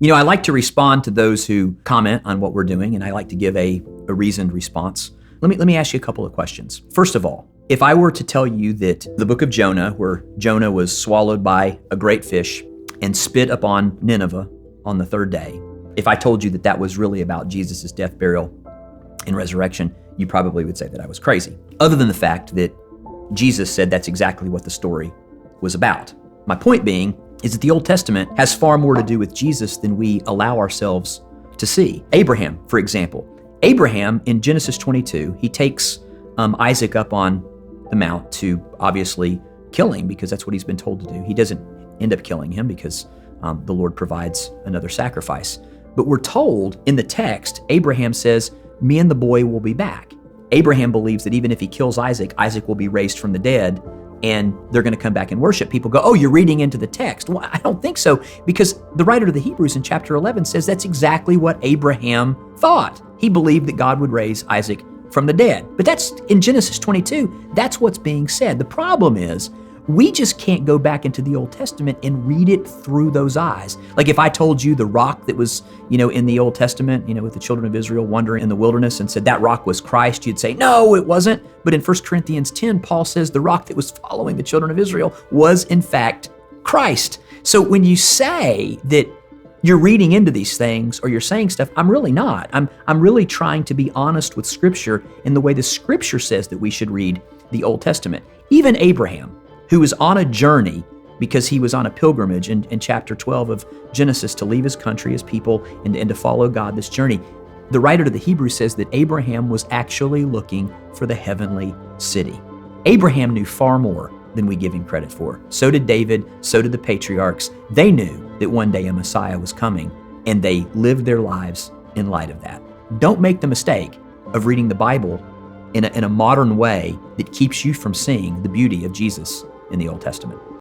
I like to respond to those who comment on what we're doing, and I like to give a reasoned response. Let me ask you a couple of questions. First of all, if I were to tell you that the book of Jonah, where Jonah was swallowed by a great fish and spit upon Nineveh on the third day, if I told you that that was really about Jesus' death, burial, and resurrection, you probably would say that I was crazy. Other than the fact that Jesus said that's exactly what the story was about. My point being is that the Old Testament has far more to do with Jesus than we allow ourselves to see. Abraham, for example. Abraham, in Genesis 22, he takes Isaac up on the mount to obviously kill him because that's what he's been told to do. He doesn't end up killing him because the Lord provides another sacrifice. But we're told in the text, Abraham says, me and the boy will be back. Abraham believes that even if he kills Isaac, Isaac will be raised from the dead and they're going to come back and worship. People go, oh, you're reading into the text. Well, I don't think so, because the writer of the Hebrews in chapter 11 says that's exactly what Abraham thought. He believed that God would raise Isaac from the dead. But that's in Genesis 22, that's what's being said. The problem is, we just can't go back into the Old Testament and read it through those eyes. Like if I told you the rock that was, in the Old Testament, with the children of Israel wandering in the wilderness and said that rock was Christ, you'd say, no, it wasn't. But in 1 Corinthians 10, Paul says the rock that was following the children of Israel was in fact Christ. So when you say that you're reading into these things or you're saying stuff, I'm really not. I'm really trying to be honest with Scripture in the way the Scripture says that we should read the Old Testament. Even Abraham, who was on a journey because he was on a pilgrimage in chapter 12 of Genesis to leave his country, his people, and to follow God, this journey. The writer to the Hebrews says that Abraham was actually looking for the heavenly city. Abraham knew far more than we give him credit for. So did David, so did the patriarchs. They knew that one day a Messiah was coming, and they lived their lives in light of that. Don't make the mistake of reading the Bible in a modern way that keeps you from seeing the beauty of Jesus in the Old Testament.